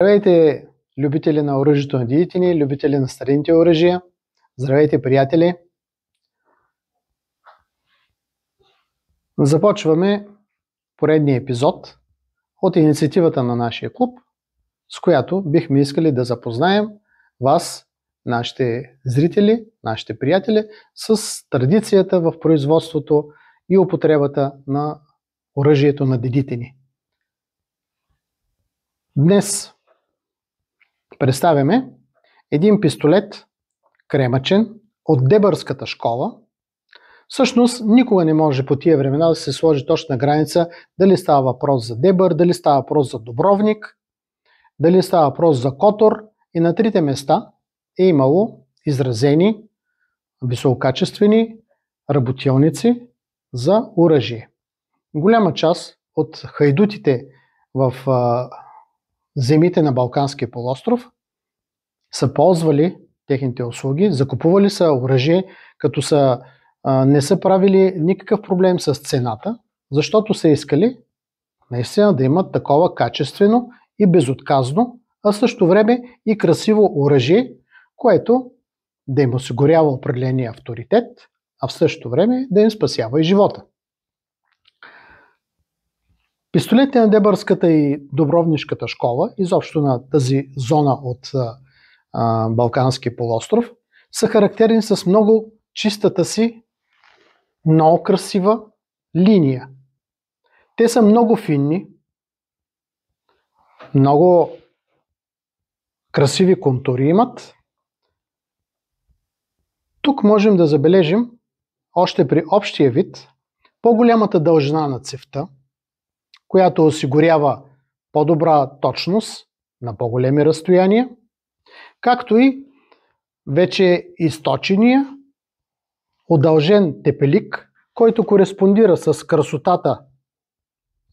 Здравейте, любители на оръжието на дидите ни, любители на старинните оръжия. Здравейте, приятели! Започваме поредния епизод от инициативата на нашия клуб, с която бихме искали да запознаем вас, нашите зрители, нашите приятели, с традицията в производството и употребата на оръжието на дедите ни. Днес представяме един пистолет кремъчен от дебърската школа. Всъщност никога не може по тия времена да се сложи точна граница дали става въпрос за дебър, дали става въпрос за добровник, дали става въпрос за котор, и на трите места е имало изразени висококачествени работилници за оръжие. Голяма част от хайдутите в земите на Балканския полуостров са ползвали техните услуги, закупували са оръжие, като не са правили никакъв проблем с цената, защото са искали наистина да имат такова качествено и безотказно, а също време и красиво оръжие, което да им осигурява определения авторитет, а в същото време да им спасява и живота. Пистолетите на Дебърската и Добровнишката школа, изобщо на тази зона от Балканския полуостров, са характерни с много чистата си, много красива линия. Те са много финни, много красиви контури имат. Тук можем да забележим, още при общия вид, по-голямата дължина на цевта, която осигурява по-добра точност на по-големи разстояния, както и вече източения, удължен тепелик, който кореспондира с красотата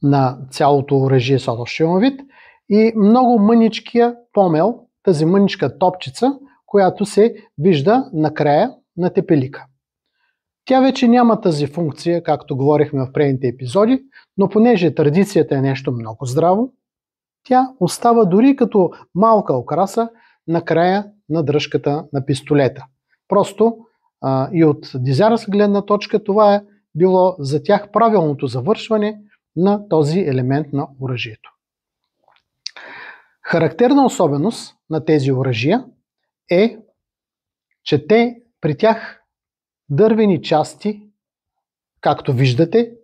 на цялото оръжие с общия вид, и много мъничкия помел, тази мъничка топчица, която се вижда накрая на тепелика. Тя вече няма тази функция, както говорихме в предните епизоди, но понеже традицията е нещо много здраво, тя остава дори като малка украса на края на дръжката на пистолета. Просто и от дизайнерска гледна точка това е било за тях правилното завършване на този елемент на оръжието. Характерна особеност на тези оръжия е, че при тях дървени части, както виждате,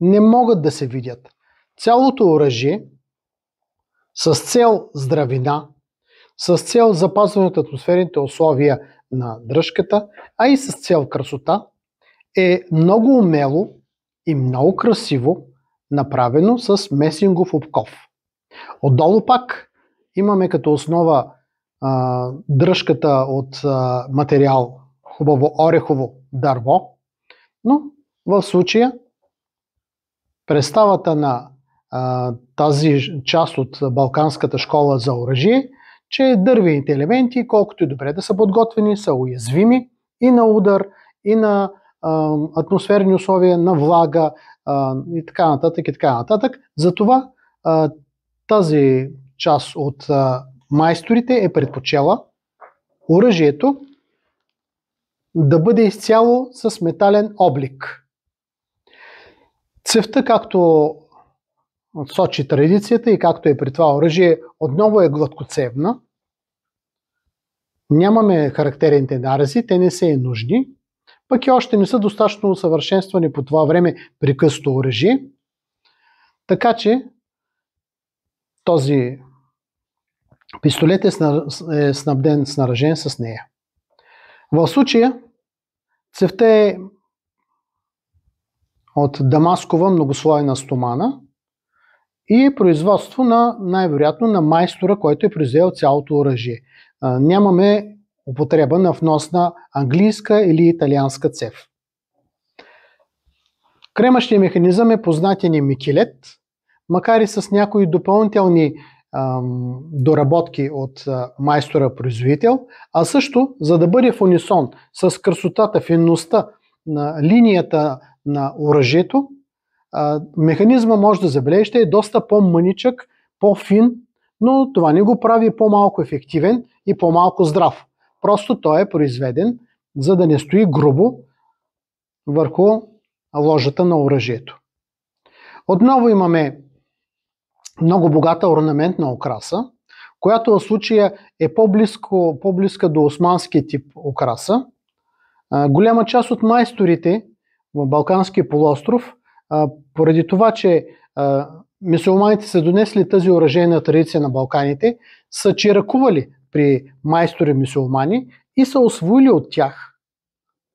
не могат да се видят. Цялото оръжие с цел здравина, с цел запазване от атмосферните условия на дръжката, а и с цел красота, е много умело и много красиво направено с месингов обков. Отдолу пак имаме като основа дръжката от материал хубаво орехово дърво, но в случая представата на тази част от Балканската школа за оръжие, че дървените елементи, колкото и добре да са подготвени, са уязвими и на удар, и на атмосферни условия, на влага и така нататък, и така нататък. Затова тази част от майсторите е предпочела оръжието да бъде изцяло с метален облик. Цевта, както сочи традицията и както е при това оръжие, отново е гладкоцевна. Нямаме характерните нарази, те не са и нужни, пък и още не са достатъчно усъвършенствани по това време при късото оръжие. Така че този пистолет е снабден, снаряжен с нея. В случая цевта е от дамаскова многослойна стомана и е производство на, най-вероятно, на майстора, който е произвел цялото оръжие. Нямаме употреба на вносна английска или италианска цев. Кремъчният механизъм е познатия ни микилет, макар и с някои допълнителни доработки от майстора-производител, а също, за да бъде в унисон с красотата, финността на линията на оръжието, механизма може да забележите е доста по-мъничък, по-фин, но това не го прави по-малко ефективен и по-малко здрав. Просто той е произведен, за да не стои грубо върху ложата на оръжието. Отново имаме много богата орнаментна украса, която в случая е по-близка до османски тип украса. Голяма част от майсторите в Балканския полуостров, поради това, че мюсюлманите са донесли тази оръжейна традиция на Балканите, са чиракували при майстори мюсюлмани и са освоили от тях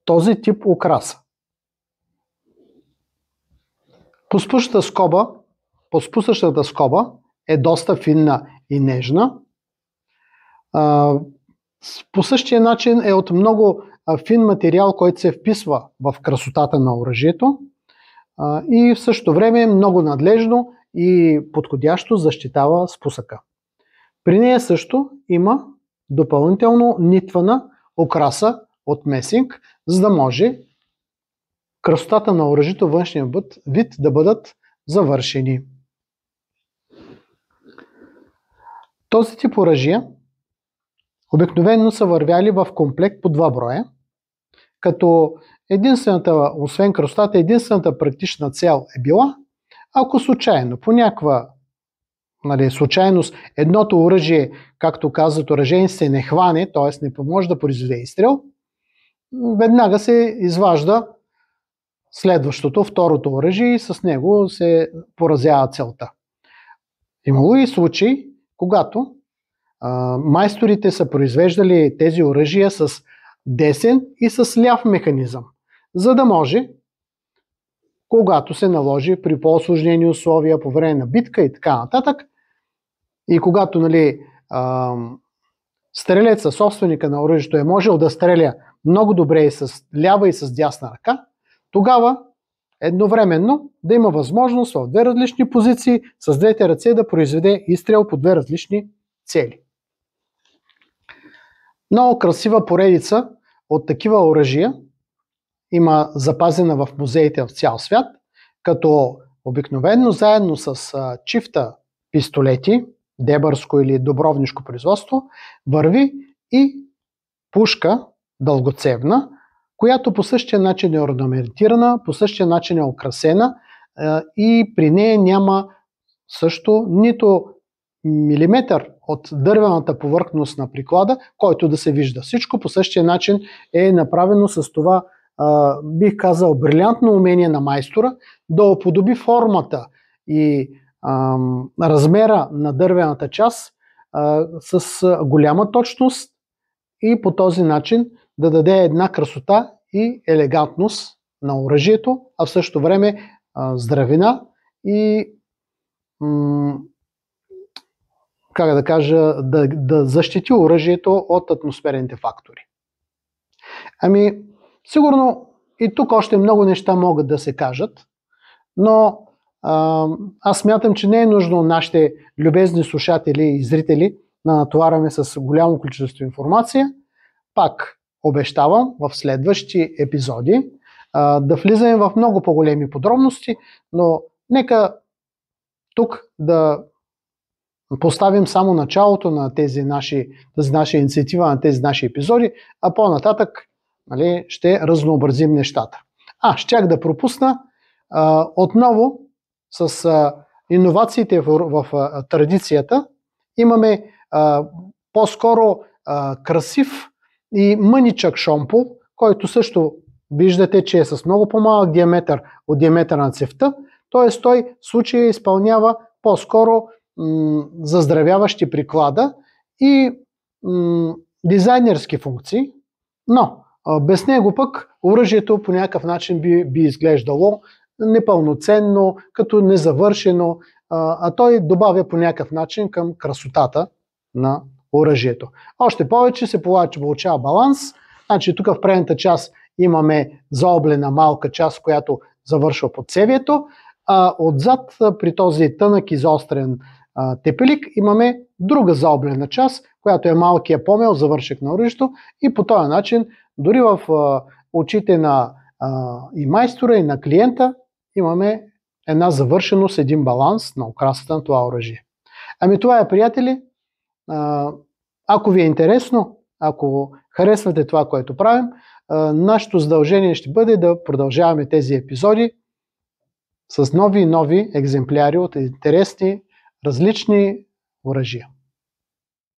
този тип украса. Спусъщата скоба е доста финна и нежна. По същия начин е от много фин материал, който се вписва в красотата на оръжието и в същото време много надлежно и подходящо защитава спусъка. При нея също има допълнително нитвана украса от месинг, за да може красотата на оръжието, външния вид да бъдат завършени. Този тип оръжия обикновено са вървяли в комплект по 2 броя, като освен красотата, единствената практична цел е била, ако случайно, по някаква случайност, едното оръжие, както казват оръжейниците, не хване, т.е. не поможе да произведе изстрел, веднага се изважда следващото, второто оръжие и с него се поразява целта. Имало и случаи, когато майсторите са произвеждали тези оръжия с десен и с ляв механизъм, за да може, когато се наложи при по-усложнени условия по време на битка и така нататък, и когато стрелецът, собственика на оръжието е можел да стреля много добре и с лява и с дясна ръка, тогава едновременно да има възможност в 2 различни позиции с двете ръце да произведе изстрел по 2 различни цели. Много красива поредица от такива оръжия има запазена в музеите в цял свят, като обикновено заедно с чифта пистолети, дебърско или добровнишко производство, върви и пушка дългоцевна, която по същия начин е орнаментирана, по същия начин е украсена и при нея няма също нито милиметър от дървената повърхност на приклада, който да се вижда. Всичко по същия начин е направено с това, бих казал, брилянтно умение на майстора да уподоби формата и размера на дървената част с голяма точност и по този начин да даде една красота и елегантност на оръжието, а в същото време здравина и да защити оръжието от атмосферните фактори. Сигурно и тук още много неща могат да се кажат, но аз смятам, че не е нужно нашите любезни слушатели и зрители да натоварваме с голямо количество информация. Пак обещавам в следващи епизоди да влизаме в много по-големи подробности, но нека тук да поставим само началото на тази наша инициатива, на тези наши епизоди, а по-нататък ще разнообразим нещата. Щях да пропусна отново с иновациите в традицията. Имаме по-скоро красив и мъничък шомпол, който също виждате, че е с много по-малък диаметър от диаметъра на цевта, т.е. той в случая изпълнява по-скоро заздравяващи приклада и дизайнерски функции, но без него пък оръжието по някакъв начин би изглеждало непълноценно, като незавършено, а той добавя по някакъв начин към красотата на оръжието. Още повече се получава баланс. Значи тук в предната част имаме заоблена малка част, която завършва подсевието, а отзад при този тънък и заострен тепелик имаме друга заоблена част, която е малкия помел, завършек на оръжието, и по този начин дори в очите на и майстора, и на клиента имаме една завършеност, един баланс на украсата на това оръжие. Ами това е, приятели. Ако ви е интересно, ако харесвате това, което правим, нашето задължение ще бъде да продължаваме тези епизоди с нови и нови екземпляри от интересни, различни оръжия.